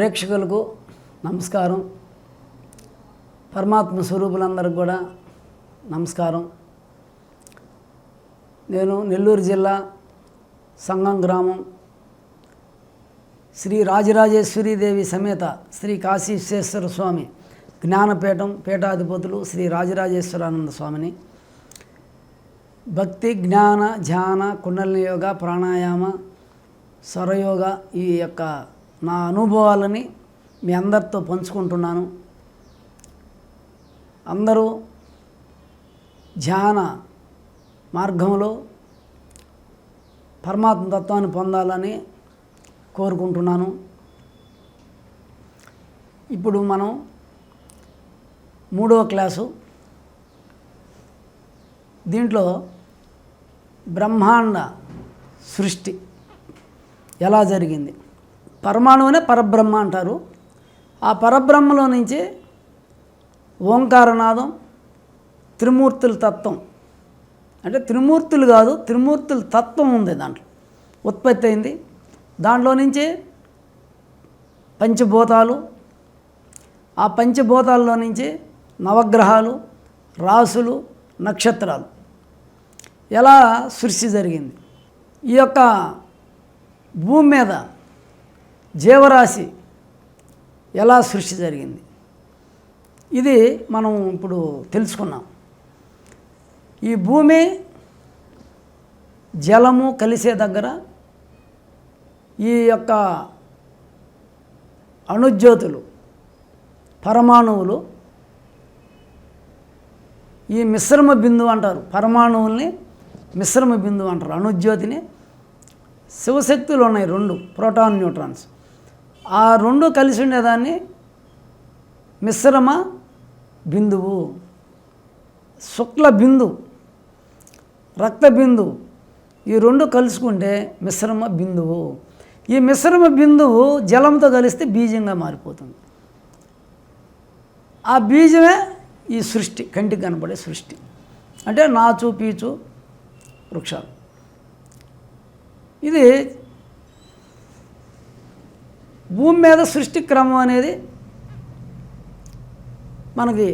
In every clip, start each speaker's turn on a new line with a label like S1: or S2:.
S1: ప్రేక్షకులకు నమస్కారం. పరమాత్మ స్వరూపులందరికీ కూడా నమస్కారం. నేను నెల్లూరు జిల్లా సంగం గ్రామం శ్రీ రాజరాజేశ్వరీదేవి సమేత శ్రీ కాశీ విశ్వేశ్వర స్వామి జ్ఞానపీఠం పీఠాధిపతులు శ్రీ రాజరాజేశ్వరానంద స్వామిని భక్తి జ్ఞాన ధ్యాన కుండలిని యోగ ప్రాణాయామ స్వరయోగ ఈ యొక్క నా అనుభవాలని మీ అందరితో పంచుకుంటున్నాను. అందరూ ధ్యాన మార్గంలో పరమాత్మ తత్వాన్ని పొందాలని కోరుకుంటున్నాను. ఇప్పుడు మనం 3వ క్లాసు. దీంట్లో బ్రహ్మాండ సృష్టి ఎలా జరిగింది, పరమాణువునే పరబ్రహ్మ అంటారు. ఆ పరబ్రహ్మలో నుంచి ఓంకారనాదం త్రిమూర్తుల తత్వం, అంటే త్రిమూర్తులు కాదు, త్రిమూర్తుల తత్వం ఉంది దాంట్లో ఉత్పత్తి అయింది. దాంట్లో నుంచి పంచభూతాలు, ఆ పంచభూతాల్లో నుంచి నవగ్రహాలు, రాసులు, నక్షత్రాలు ఎలా సృష్టి జరిగింది. ఈ యొక్క భూమి మీద జీవరాశి ఎలా సృష్టి జరిగింది, ఇది మనం ఇప్పుడు తెలుసుకున్నాం. ఈ భూమి జలము కలిసే దగ్గర ఈ యొక్క అణుజ్యోతులు పరమాణువులు ఈ మిశ్రమ బిందువు అంటారు. పరమాణువుల్ని మిశ్రమ బిందువు అంటారు. అణుజ్యోతిని శివశక్తులు ఉన్నాయి 2 ప్రోటాన్ న్యూట్రాన్స్. ఆ 2 కలిసి ఉండేదాన్ని మిశ్రమ బిందువు, శుక్ల బిందువు, రక్త బిందువు, ఈ 2 కలుసుకుంటే మిశ్రమ బిందువు. ఈ మిశ్రమ బిందువు జలంతో కలిస్తే బీజంగా మారిపోతుంది. ఆ బీజమే ఈ సృష్టి, కంటికి కనపడే సృష్టి. అంటే నాచు పీచు వృక్షాలు. ఇది భూమి మీద సృష్టి క్రమం అనేది మనకి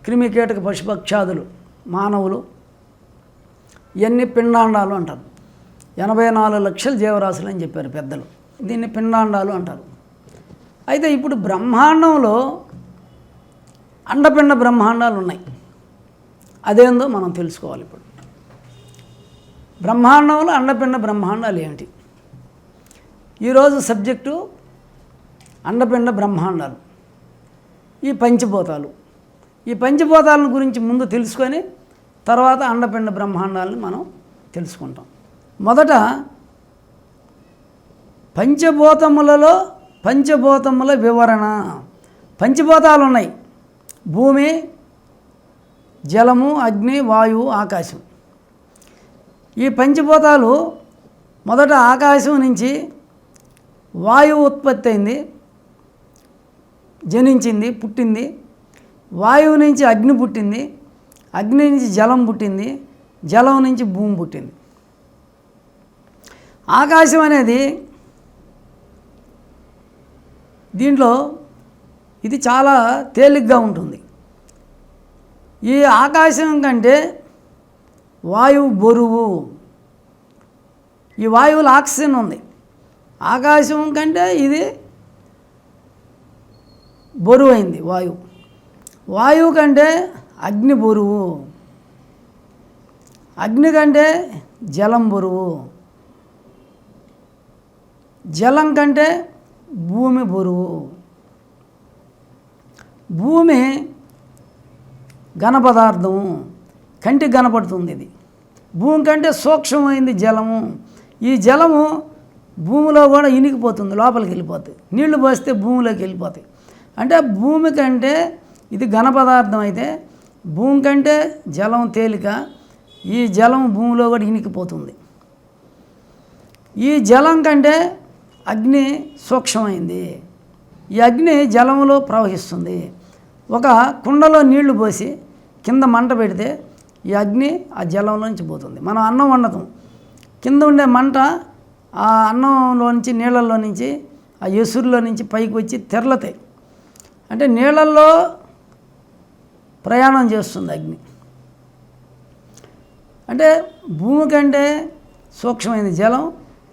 S1: క్రిమి కీటక పశుపక్షాదులు మానవులు ఇవన్నీ పిండాండాలు అంటారు. 84 లక్షల జీవరాశులు అని చెప్పారు పెద్దలు. దీన్ని పిండాండాలు అంటారు. అయితే ఇప్పుడు బ్రహ్మాండంలో అండపిండ బ్రహ్మాండాలు ఉన్నాయి. అదేందో మనం తెలుసుకోవాలి. ఇప్పుడు బ్రహ్మాండంలో అండపిండ బ్రహ్మాండాలు ఏమిటి? ఈరోజు సబ్జెక్టు అండపిండ బ్రహ్మాండాలు, ఈ పంచభూతాలు. ఈ పంచభూతాలను గురించి ముందు తెలుసుకొని తర్వాత అండపిండ బ్రహ్మాండాలను మనం తెలుసుకుంటాం. మొదట పంచభూతముల వివరణ. పంచభూతాలు ఉన్నాయి: భూమి, జలము, అగ్ని, వాయువు, ఆకాశం. ఈ పంచభూతాలు మొదట ఆకాశం నుంచి వాయువు ఉత్పత్తి అయింది, జనించింది, పుట్టింది. వాయువు నుంచి అగ్ని పుట్టింది, అగ్ని నుంచి జలం పుట్టింది, జలం నుంచి భూమి పుట్టింది. ఆకాశం అనేది దీంట్లో ఇది చాలా తేలిగ్గా ఉంటుంది. ఈ ఆకాశం కంటే వాయువు బరువు. ఈ వాయువులో ఆక్సిజన్ ఉంది. ఆకాశం కంటే ఇది బరువు అయింది వాయువు. వాయువు కంటే అగ్ని బరువు, అగ్ని కంటే జలం బరువు, జలం కంటే భూమి బరువు. భూమి ఘన పదార్థము, కంటికి కనపడుతుంది. ఇది భూమి కంటే సూక్ష్మమైంది జలము. ఈ జలము భూమిలో కూడా ఇనికిపోతుంది, లోపలికి వెళ్ళిపోతుంది. నీళ్లు పోస్తే భూమిలోకి వెళ్ళిపోతాయి. అంటే భూమి కంటే ఇది ఘన పదార్థం అయితే భూమి కంటే జలం తేలిక. ఈ జలం భూమిలో కూడా ఇనికిపోతుంది. ఈ జలం కంటే అగ్ని సూక్ష్మమైంది. ఈ అగ్ని జలంలో ప్రవహిస్తుంది. ఒక కుండలో నీళ్లు పోసి కింద మంట పెడితే ఈ అగ్ని ఆ జలంలోంచి పోతుంది. మనం అన్నం వండతాం, కింద ఉండే మంట ఆ అన్నంలో నుంచి నీళ్ళల్లో నుంచి ఆ ఎసురులో నుంచి పైకి వచ్చి తెరలతాయి. అంటే నీళ్ళల్లో ప్రయాణం చేస్తుంది అగ్ని. అంటే భూమి కంటే సూక్ష్మమైనది జలం,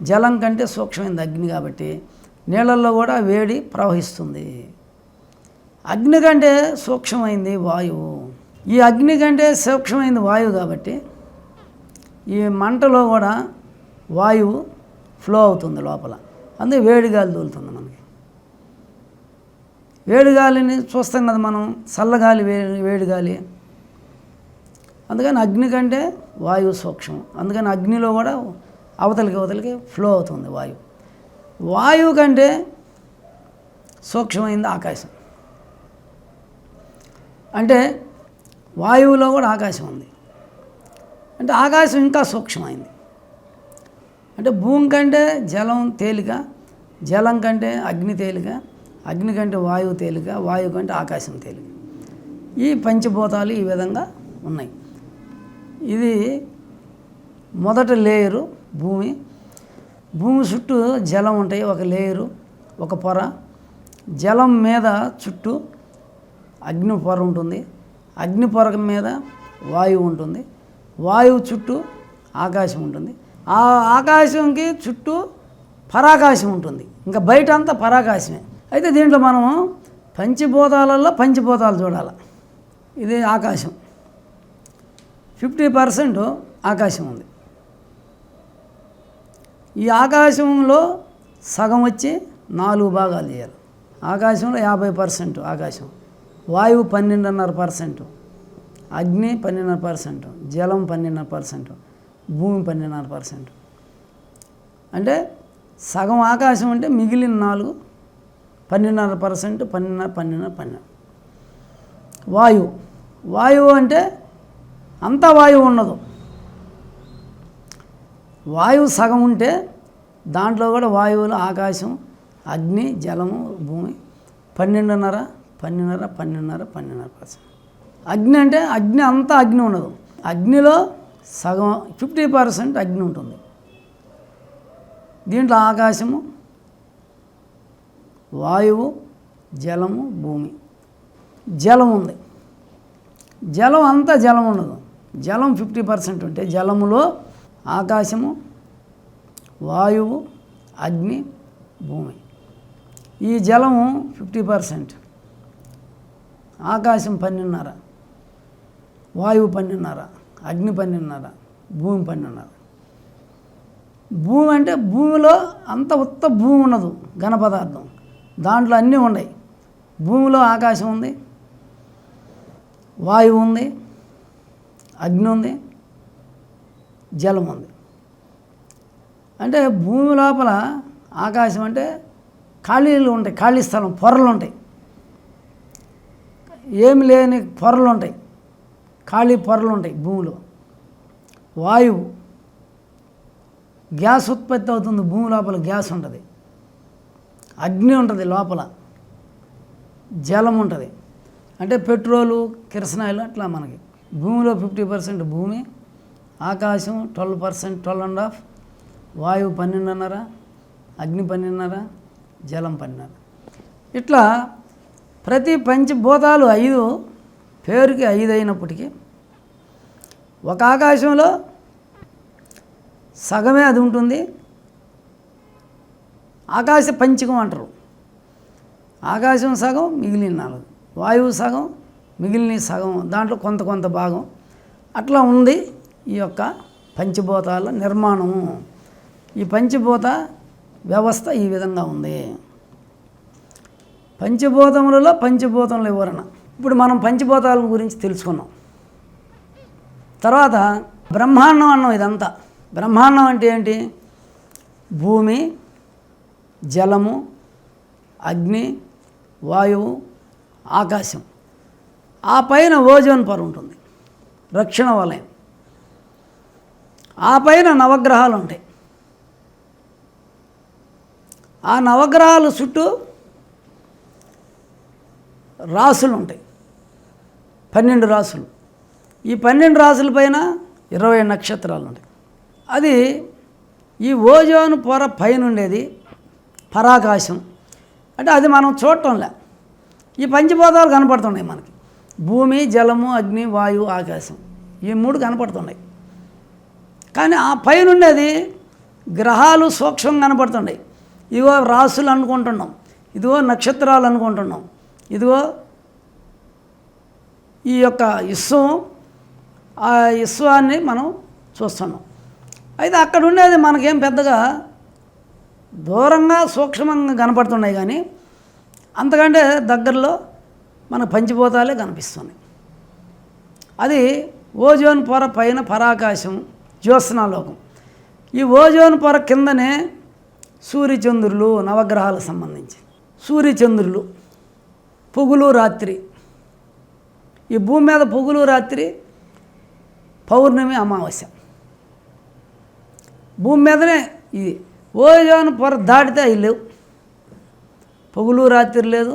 S1: జలం కంటే సూక్ష్మమైనది అగ్ని. కాబట్టి నీళ్ళల్లో కూడా వేడి ప్రవహిస్తుంది. అగ్ని కంటే సూక్ష్మమైంది వాయువు. ఈ అగ్ని కంటే సూక్ష్మమైంది వాయువు కాబట్టి ఈ మంటలో కూడా వాయువు ఫ్లో అవుతుంది లోపల. అందుకే వేడి గాలి తోలుతుంది మనకి. వేడి గాలిని చూస్తాం కదా మనం, చల్లగాలి వేడి గాలి. అందుకని అగ్ని కంటే వాయువు సూక్ష్మం. అందుకని అగ్నిలో కూడా అవతలికి ఫ్లో అవుతుంది వాయువు. వాయువు కంటే సూక్ష్మమైంది ఆకాశం. అంటే వాయువులో కూడా ఆకాశం ఉంది. అంటే ఆకాశం ఇంకా సూక్ష్మమైంది. అంటే భూమి కంటే జలం తేలిక, జలం కంటే అగ్ని తేలిక, అగ్ని కంటే వాయువు తేలిక, వాయువు కంటే ఆకాశం తేలిక. ఈ పంచభూతాలు ఈ విధంగా ఉన్నాయి. ఇది మొదటి లేయరు భూమి. భూమి చుట్టూ జలం ఉంటాయి, ఒక లేయరు, ఒక పొర. జలం మీద చుట్టూ అగ్ని పొర ఉంటుంది. అగ్ని పొర మీద వాయువు ఉంటుంది. వాయువు చుట్టూ ఆకాశం ఉంటుంది. ఆ ఆకాశంకి చుట్టూ పరాకాశం ఉంటుంది. ఇంకా బయట అంతా పరాకాశమే. అయితే దీంట్లో మనము పంచభూతాలలో పంచభూతాలు చూడాలి. ఇది ఆకాశం. 50% ఆకాశం ఉంది. ఈ ఆకాశంలో సగం వచ్చి 4 భాగాలు చేయాలి. ఆకాశంలో 50% ఆకాశం, వాయువు 12.5%, అగ్ని 12.5%, జలం 12.5%, భూమి 12.5%. అంటే సగం ఆకాశం అంటే మిగిలిన 4 12.5%, 12. వాయువు అంటే అంతా వాయువు ఉండదు. వాయువు సగం ఉంటే దాంట్లో కూడా వాయువులు ఆకాశం, అగ్ని, జలము, భూమి 12.5%. అగ్ని అంటే అగ్ని అంతా అగ్ని ఉండదు. అగ్నిలో సగం 50% అగ్ని ఉంటుంది. దీంట్లో ఆకాశము, వాయువు, జలము, భూమి. జలం ఉంది. జలం అంతా జలం ఉండదు. జలం 50% ఉంటే జలములో ఆకాశము, వాయువు, అగ్ని, భూమి. ఈ జలము 50%, ఆకాశం 12.5%, వాయువు 12.5%, అగ్ని 12.5%, భూమి 12.5%. భూమి అంటే భూమిలో అంత ఉత్త భూమి ఉండదు, ఘన పదార్థం. దాంట్లో అన్నీ ఉన్నాయి. భూమిలో ఆకాశం ఉంది, వాయువు ఉంది, అగ్ని ఉంది, జలం ఉంది. అంటే భూమి లోపల ఆకాశం అంటే ఖాళీలు ఉంటాయి, ఖాళీ స్థలం, పొరలు ఉంటాయి, ఏమి లేని పొరలు ఉంటాయి, ఖాళీ పొరలు ఉంటాయి భూమిలో. వాయువు, గ్యాస్ ఉత్పత్తి అవుతుంది భూమి లోపల, గ్యాస్ ఉంటుంది. అగ్ని ఉంటుంది లోపల, జలం ఉంటుంది. అంటే పెట్రోలు, కిరసనాయిలు అట్లా మనకి. భూమిలో 50% భూమి, ఆకాశం 12%, 12.5%, వాయువు 12.5%, అగ్ని 12.5%, జలం 12.5%. ఇట్లా ప్రతి పంచభూతాలు 5, పేరుకి 5 అయినప్పటికీ ఒక ఆకాశంలో సగమే అది ఉంటుంది. ఆకాశ పంచకం అంటారు. ఆకాశం సగం, మిగిలిన 4. వాయువు సగం, మిగిలిన సగం, దాంట్లో కొంత భాగం. అట్లా ఉంది ఈ యొక్క పంచభూతాల నిర్మాణము. ఈ పంచభూత వ్యవస్థ ఈ విధంగా ఉంది. పంచభూతములలో పంచభూతముల వివరణ. ఇప్పుడు మనం పంచభూతాల గురించి తెలుసుకున్నాం. తర్వాత బ్రహ్మాండం అన్నాం. ఇదంతా బ్రహ్మాండం అంటే ఏంటి? భూమి, జలము, అగ్ని, వాయువు, ఆకాశం. ఆ పైన ఓజోన్ పొర ఉంటుంది, రక్షణ వలయం. ఆ పైన నవగ్రహాలు ఉంటాయి. ఆ నవగ్రహాల చుట్టూ రాసులు ఉంటాయి, 12 రాసులు. ఈ 12 రాసుల పైన 20 నక్షత్రాలు ఉంటాయి. అది ఈ ఓజోన్ పొర పైన ఉండేది పరాకాశం. అంటే అది మనం చూడటంలే. ఈ పంచభూతాలు కనపడుతున్నాయి మనకి. భూమి, జలము, అగ్ని, వాయువు, ఆకాశం, ఈ 3 కనపడుతున్నాయి. కానీ ఆ పైన ఉండేది గ్రహాలు సూక్ష్మంగా కనపడుతున్నాయి. ఇదిగో రాసులు అనుకుంటున్నాం, ఇదిగో నక్షత్రాలు అనుకుంటున్నాం, ఇదిగో ఈ యొక్క విశ్వం, ఆ విశ్వాన్ని మనం చూస్తున్నాం. అయితే అక్కడ ఉండేది మనకేం పెద్దగా దూరంగా సూక్ష్మంగా కనపడుతున్నాయి, కానీ అంతకంటే దగ్గరలో మన పంచభూతాలే కనిపిస్తున్నాయి. అది ఓజోన్ పొర పైన పరాకాశం, జ్యోత్స్నాలోకం. ఈ ఓజోన్ పొర కిందనే సూర్యచంద్రులు, నవగ్రహాలకు సంబంధించి సూర్యచంద్రులు, పొగులు రాత్రి. ఈ భూమి మీద పొగులు రాత్రి, పౌర్ణమి, అమావాస్య. భూమి మీదనే ఇది. ఓజోన్ పొర దాటితే అవి లేవు. పొగులు రాత్రి లేదు,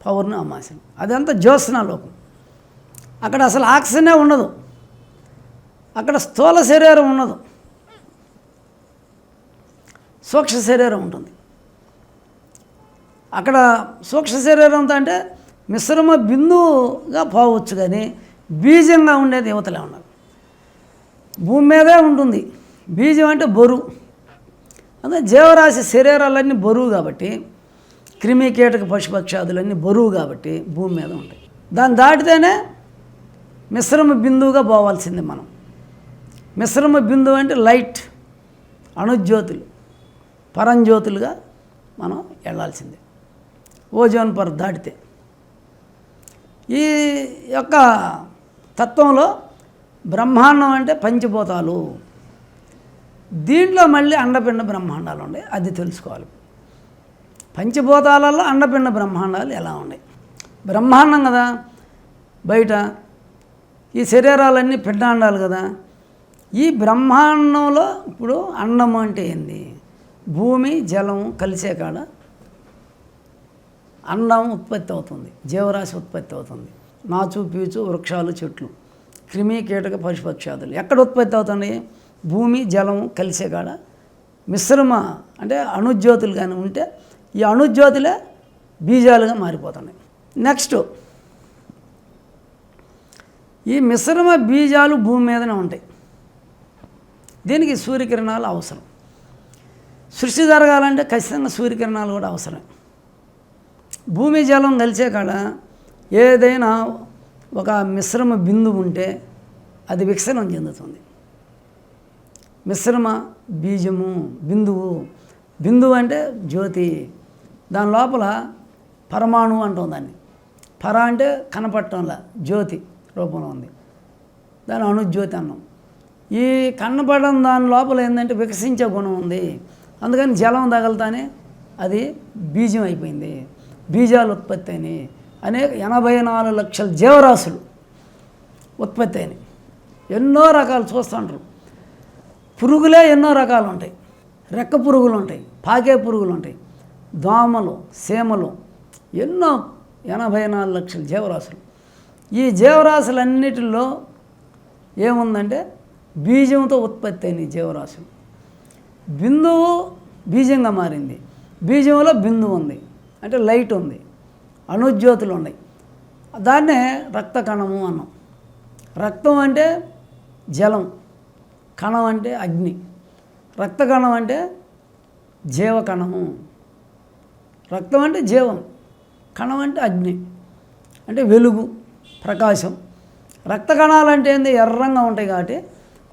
S1: పౌర్ణమి, అమావాస్య. అదంతా జ్యోత్స్నాలోకం. అక్కడ అసలు ఆక్సిజనే ఉండదు. అక్కడ స్థూల శరీరం ఉండదు, సూక్ష్మ శరీరం ఉంటుంది. అక్కడ సూక్ష్మ శరీరంతో అంటే మిశ్రమ బిందువుగా పోవచ్చు, కానీ బీజంగా ఉండేది యువతలే ఉండదు. భూమి మీదే ఉంటుంది. బీజం అంటే బరువు. అదే జీవరాశి శరీరాలన్నీ బరువు కాబట్టి, క్రిమి కీటక పశుపక్షాదులన్నీ బరువు కాబట్టి భూమి మీద ఉంటాయి. దాన్ని దాటితేనే మిశ్రమ బిందువుగా పోవాల్సింది మనం. మిశ్రమ బిందువు అంటే లైట్, అణుజ్యోతులు, పరంజ్యోతులుగా మనం వెళ్ళాల్సిందే ఓజోన్ పొర దాటితే. ఈ యొక్క తత్వంలో బ్రహ్మాండం అంటే పంచభూతాలు. దీంట్లో మళ్ళీ అండపిండ బ్రహ్మాండాలు ఉన్నాయి, అది తెలుసుకోవాలి. పంచభూతాలలో అండపిండ బ్రహ్మాండాలు ఎలా ఉన్నాయి? బ్రహ్మాండం కదా బయట, ఈ శరీరాలన్నీ పిండాండాలు కదా. ఈ బ్రహ్మాండంలో ఇప్పుడు అండం అంటే ఏంది? భూమి, జలం కలిసే కాడ అండం ఉత్పత్తి అవుతుంది, జీవరాశి ఉత్పత్తి అవుతుంది. నాచు, పీచు, వృక్షాలు, చెట్లు, క్రిమి కీటక పశుపక్షాదులు ఎక్కడ ఉత్పత్తి అవుతున్నాయి? భూమి, జలం కలిసే కాడ మిశ్రమ అంటే అణుజ్యోతులు కానీ ఉంటే ఈ అణుజ్యోతులే బీజాలుగా మారిపోతున్నాయి. నెక్స్ట్, ఈ మిశ్రమ బీజాలు భూమి మీదనే ఉంటాయి. దీనికి సూర్యకిరణాలు అవసరం. సృష్టి జరగాలంటే ఖచ్చితంగా సూర్యకిరణాలు కూడా అవసరం. భూమి, జలం కలిసే కాడ ఏదైనా ఒక మిశ్రమ బిందువు ఉంటే అది వికసనం చెందుతుంది. మిశ్రమ బీజము, బిందువు అంటే జ్యోతి. దాని లోపల పరమాణువు అంటాం దాన్ని. పర అంటే కనపడటంలా, జ్యోతి రూపంలో ఉంది, దాని అణుజ్యోతి అన్నాం. ఈ కనపడడం దాని లోపల ఏంటంటే వికసించే గుణం ఉంది. అందుకని జలం తగలతానే అది బీజం అయిపోయింది, బీజాలు ఉత్పత్తి అయినాయి. అనేక 84 లక్షల జీవరాశులు ఉత్పత్తి అయినాయి. ఎన్నో రకాలు చూస్తుంటారు. పురుగులే ఎన్నో రకాలు ఉంటాయి. రెక్క పురుగులు ఉంటాయి, పాకే పురుగులు ఉంటాయి, దోమలు, సీమలు, ఎన్నో 84 లక్షల జీవరాశులు. ఈ జీవరాశులన్నిటిలో ఏముందంటే బీజంతో ఉత్పత్తి అయిన జీవరాశులు. బిందువు బీజంగా మారింది. బీజంలో బిందువు ఉంది అంటే లైట్ ఉంది, అణుజ్యోతులు ఉన్నాయి. దాన్నే రక్త కణము అన్నాం. రక్తం అంటే జలం, కణం అంటే అగ్ని. రక్త కణం అంటే జీవకణము. రక్తం అంటే జీవం, కణం అంటే అగ్ని అంటే వెలుగు, ప్రకాశం. రక్త కణాలు అంటే ఏంది? ఎర్రంగా ఉంటాయి కాబట్టి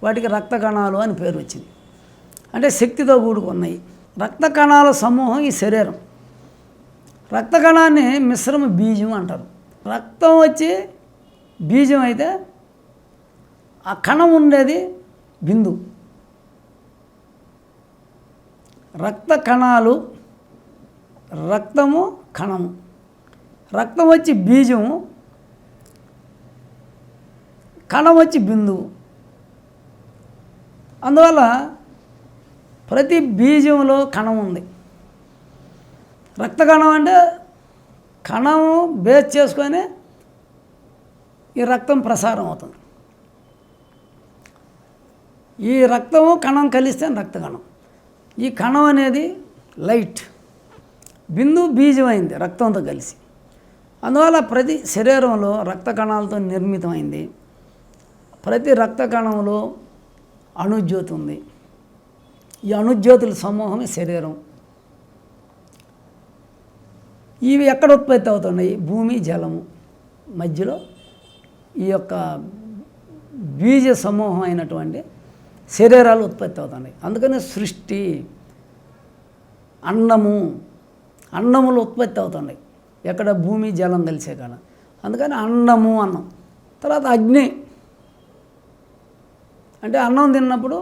S1: వాటికి రక్త కణాలు అని పేరు వచ్చింది. అంటే శక్తితో కూడుకున్నాయి. రక్త కణాల సమూహం ఈ శరీరం. రక్త కణాన్ని మిశ్రమ బీజం అంటారు. రక్తం వచ్చి బీజం అయితే ఆ కణం ఉండేది బిందువు. రక్త కణాలు, రక్తము, కణము. రక్తం వచ్చి బీజము, కణం వచ్చి బిందువు. అందువల్ల ప్రతి బీజంలో కణం ఉంది. రక్త కణం అంటే కణము బేస్ చేసుకొని ఈ రక్తం ప్రసారం అవుతుంది. ఈ రక్తము కణం కలిస్తే రక్త కణం. ఈ కణం అనేది లైట్, బిందువు బీజమైంది రక్తంతో కలిసి. అందువల్ల ప్రతి శరీరంలో రక్త కణాలతో నిర్మితమైంది. ప్రతి రక్త కణంలో అణుజ్యోతి ఉంది. ఈ అణుజ్యోతుల సమూహమే శరీరం. ఇవి ఎక్కడ ఉత్పత్తి అవుతున్నాయి? భూమి జలము మధ్యలో ఈ యొక్క బీజ సమూహం అయినటువంటి శరీరాలు ఉత్పత్తి అవుతున్నాయి. అందుకని సృష్టి, అన్నములు ఉత్పత్తి అవుతున్నాయి ఎక్కడ? భూమి జలం కలిసే కాడ. అందుకని అన్నము అన్నం. తర్వాత అగ్ని అంటే అన్నం తిన్నప్పుడు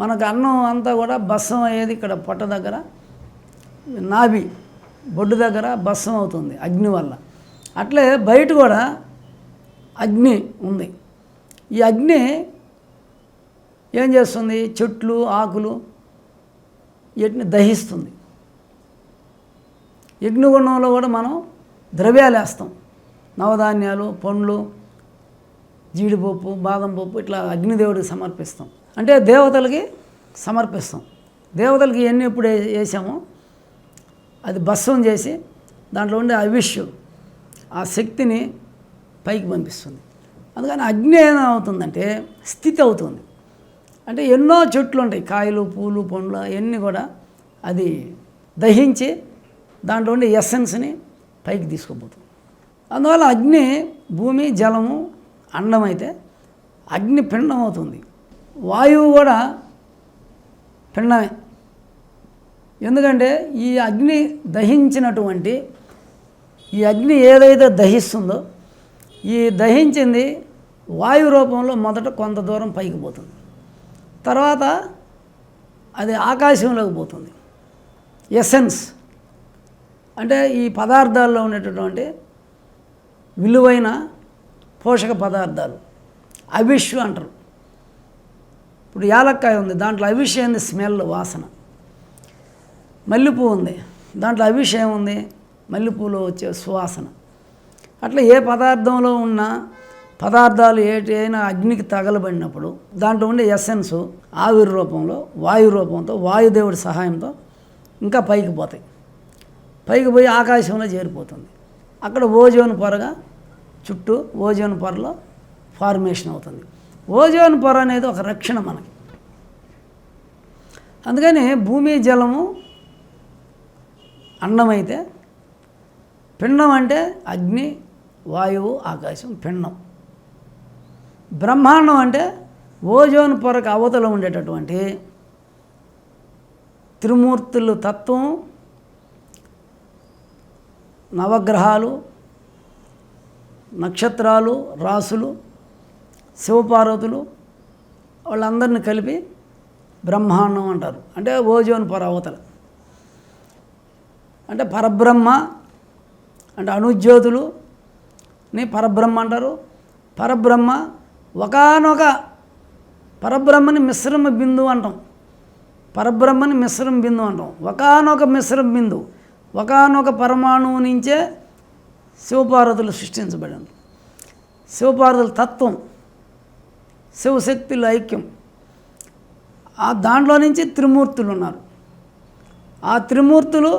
S1: మనకు అన్నం అంతా కూడా భస్మం అయ్యేది ఇక్కడ పొట్ట దగ్గర, నాభి బొడ్డు దగ్గర భస్మం అవుతుంది అగ్ని వల్ల. అట్లే బయట కూడా అగ్ని ఉంది. ఈ అగ్ని ఏం చేస్తుంది? చెట్లు, ఆకులు వీటిని దహిస్తుంది. యజ్ఞగుండంలో కూడా మనం ద్రవ్యాలు వేస్తాం. నవధాన్యాలు, పండ్లు, జీడిపప్పు, బాదం పప్పు ఇట్లా అగ్నిదేవుడికి సమర్పిస్తాం. అంటే దేవతలకి సమర్పిస్తాం. దేవతలకి ఇవన్నీ ఎప్పుడు వేసామో అది భస్మం చేసి దాంట్లో ఉండే అవిష్యు ఆ శక్తిని పైకి పంపిస్తుంది. అందుకని అగ్ని ఏమవుతుందంటే స్థితి అవుతుంది. అంటే ఎన్నో చెట్లు ఉంటాయి, కాయలు, పూలు, పండ్లు అవన్నీ కూడా అది దహించి దాంట్లో ఉండే ఎసెన్స్ని పైకి తీసుకుపోతుంది. అందువల్ల అగ్ని భూమి జలము అండం అయితే అగ్ని పిండం అవుతుంది. వాయువు కూడా పిండమే. ఎందుకంటే ఈ అగ్ని దహించినటువంటి ఈ అగ్ని ఏదైతే దహిస్తుందో ఈ దహించింది వాయు రూపంలో మొదట కొంత దూరం పైకి పోతుంది. తర్వాత అది ఆకాశంలోకి పోతుంది. ఎసెన్స్ అంటే ఈ పదార్థాల్లో ఉండేటటువంటి విలువైన పోషక పదార్థాలు అవిష్యు అంటారు. ఇప్పుడు యాలక్కాయ ఉంది, దాంట్లో అవిష్ ఏంది? స్మెల్, వాసన. మల్లెపూ ఉంది, దాంట్లో అవిష్ ఏముంది? మల్లెపూలో వచ్చే సువాసన. అట్లా ఏ పదార్థంలో ఉన్న పదార్థాలు ఏటైనా అగ్నికి తగలబడినప్పుడు దాంట్లో ఉండే ఎసెన్స్ ఆవిరి రూపంలో, వాయు రూపంతో, వాయుదేవుడి సహాయంతో ఇంకా పైకి పోతాయి. పైకి పోయి ఆకాశంలో చేరిపోతుంది. అక్కడ ఓజోన్ పొరగా చుట్టూ ఓజోన్ పొరలో ఫార్మేషన్ అవుతుంది. ఓజోన్ పొర అనేది ఒక రక్షణ మనకి. అందుకని భూమి జలము అన్నమైతే, పిండం అంటే అగ్ని, వాయువు, ఆకాశం పిండం. బ్రహ్మాండం అంటే ఓజోన్ పొరకు అవతల ఉండేటటువంటి త్రిమూర్తులు తత్వం, నవగ్రహాలు, నక్షత్రాలు, రాసులు, శివపార్వతులు వాళ్ళందరినీ కలిపి బ్రహ్మాండం అంటారు. అంటే ఓజోన్ పొర అవతల. అంటే పరబ్రహ్మ అంటే అణుజ్యోతులుని పరబ్రహ్మ అంటారు. పరబ్రహ్మ ఒకానొక పరబ్రహ్మని మిశ్రమ బిందువు అంటాం. పరబ్రహ్మని మిశ్రమ బిందువు అంటాం. ఒకానొక మిశ్రమ బిందువు, ఒకానొక పరమాణువు నుంచే శివపార్వతులు సృష్టించబడింది. శివపార్వతుల తత్వం, శివశక్తుల ఐక్యం. ఆ దాంట్లో నుంచి త్రిమూర్తులు ఉన్నారు. ఆ త్రిమూర్తులు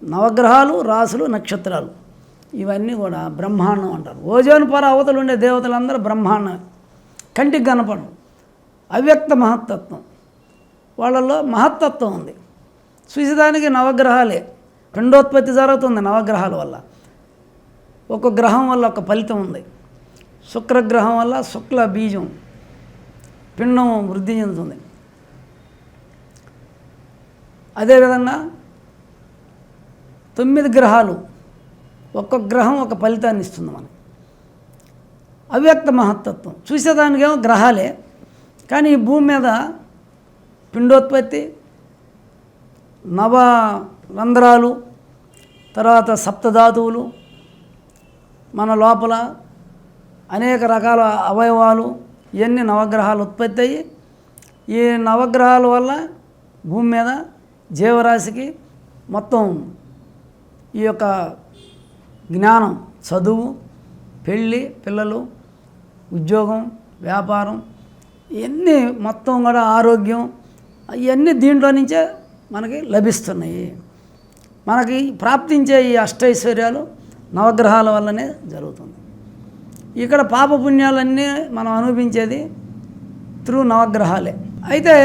S1: నవగ్రహాలు, రాసులు, నక్షత్రాలు ఇవన్నీ కూడా బ్రహ్మాండం అంటారు. ఓజోన్ పొర అవతలు ఉండే దేవతలందరూ బ్రహ్మాండం, కంటికి కనపడరు. అవ్యక్త మహత్తత్వం, వాళ్ళల్లో మహత్తత్వం ఉంది. చూసేదానికి నవగ్రహాలే, పిండోత్పత్తి జరుగుతుంది నవగ్రహాల వల్ల. ఒక గ్రహం వల్ల ఒక ఫలితం ఉంది. శుక్రగ్రహం వల్ల శుక్ల బీజం పిండం వృద్ధి చెందుతుంది. అదేవిధంగా 9 గ్రహాలు, ఒక్కొక్క గ్రహం ఒక ఫలితాన్ని ఇస్తుంది మనకు. అవ్యక్త మహత్తత్వం, చూసేదానికేమో గ్రహాలే, కానీ ఈ భూమి మీద పిండోత్పత్తి, నవ రంధ్రాలు, తర్వాత సప్తధాతువులు, మన లోపల అనేక రకాల అవయవాలు, ఇవన్నీ నవగ్రహాలు ఉత్పత్తి అయ్యి ఈ నవగ్రహాల వల్ల భూమి మీద జీవరాశికి మొత్తం ఈ యొక్క జ్ఞానం, చదువు, పెళ్ళి, పిల్లలు, ఉద్యోగం, వ్యాపారం ఇవన్నీ మొత్తం కూడా ఆరోగ్యం ఇవన్నీ దీంట్లో నుంచే మనకి లభిస్తున్నాయి. మనకి ప్రాప్తించే ఈ అష్టైశ్వర్యాలు నవగ్రహాల వల్లనే జరుగుతుంది. ఇక్కడ పాపపుణ్యాలన్నీ మనం అనుభవించేది త్రూ నవగ్రహాలే. అయితే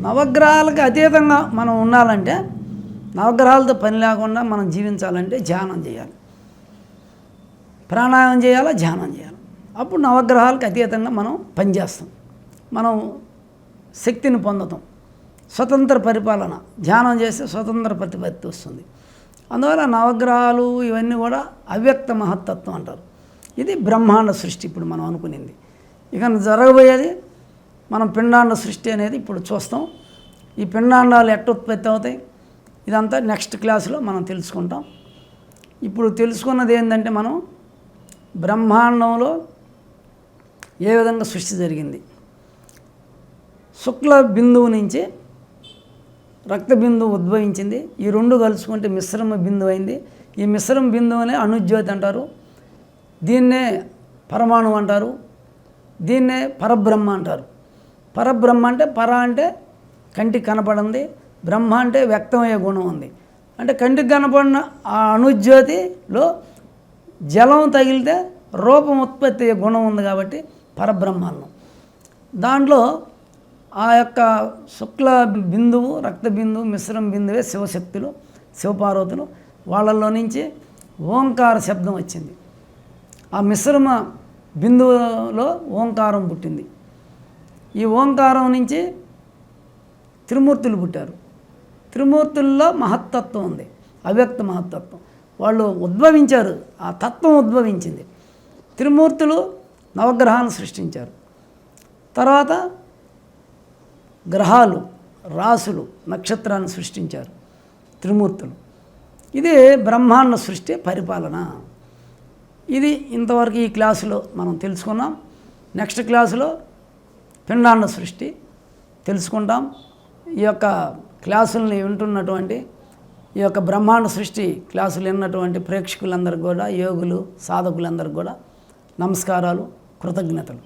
S1: నవగ్రహాలకు అతీతంగా మనం ఉండాలంటే, నవగ్రహాలతో పని లేకుండా మనం జీవించాలంటే ధ్యానం చేయాలి, ప్రాణాయామం చేయాలా, ధ్యానం చేయాలి. అప్పుడు నవగ్రహాలకు అతీతంగా మనం పనిచేస్తాం, మనం శక్తిని పొందుతాం, స్వతంత్ర పరిపాలన. ధ్యానం చేస్తే స్వతంత్ర ప్రతిపత్తి వస్తుంది. అందువల్ల నవగ్రహాలు ఇవన్నీ కూడా అవ్యక్త మహత్తత్వం అంటారు. ఇది బ్రహ్మాండ సృష్టి ఇప్పుడు మనం అనుకునింది. ఇక జరగబోయేది మనం పిండాండ సృష్టి అనేది ఇప్పుడు చూస్తాం. ఈ పిండాండాలు ఎట్ట ఉత్పత్తి అవుతాయి ఇదంతా నెక్స్ట్ క్లాసులో మనం తెలుసుకుంటాం. ఇప్పుడు తెలుసుకున్నది ఏంటంటే, మనం బ్రహ్మాండంలో ఏ విధంగా సృష్టి జరిగింది. శుక్ల బిందువు నుంచి రక్త బిందువు ఉద్భవించింది. ఈ రెండు కలుసుకుంటే మిశ్రమ బిందువు అయింది. ఈ మిశ్రమ బిందువునే అణుజ్యోతి అంటారు, దీన్నే పరమాణువు అంటారు, దీన్నే పరబ్రహ్మ అంటారు. పరబ్రహ్మ అంటే పర అంటే కంటికి కనపడింది, బ్రహ్మ అంటే వ్యక్తమయ్యే గుణం ఉంది. అంటే కంటికి కనపడిన ఆ అణుజ్యోతిలో జలం తగిలితే రూపం ఉత్పత్తి అయ్యే గుణం ఉంది కాబట్టి పరబ్రహ్మాన్నం. దాంట్లో ఆ యొక్క శుక్ల బిందువు, రక్త బిందువు, మిశ్రమ బిందువే శివశక్తులు, శివపార్వతులు. వాళ్ళల్లో నుంచి ఓంకార శబ్దం వచ్చింది. ఆ మిశ్రమ బిందువులో ఓంకారం పుట్టింది. ఈ ఓంకారం నుంచి త్రిమూర్తులు పుట్టారు. త్రిమూర్తుల్లో మహత్తత్వం ఉంది, అవ్యక్త మహత్తత్వం. వాళ్ళు ఉద్భవించారు, ఆ తత్వం ఉద్భవించింది. త్రిమూర్తులు నవగ్రహాలను సృష్టించారు. తర్వాత గ్రహాలు, రాసులు, నక్షత్రాలను సృష్టించారు త్రిమూర్తులు. ఇది బ్రహ్మాండ సృష్టి పరిపాలన. ఇది ఇంతవరకు ఈ క్లాసులో మనం తెలుసుకున్నాం. నెక్స్ట్ క్లాసులో పిండాండ సృష్టి తెలుసుకుంటాం. ఈ యొక్క క్లాసుల్ని వింటున్నటువంటి, ఈ యొక్క బ్రహ్మాండ సృష్టి క్లాసులు విన్నటువంటి ప్రేక్షకులందరికీ కూడా, యోగులు, సాధకులందరికీ కూడా నమస్కారాలు, కృతజ్ఞతలు.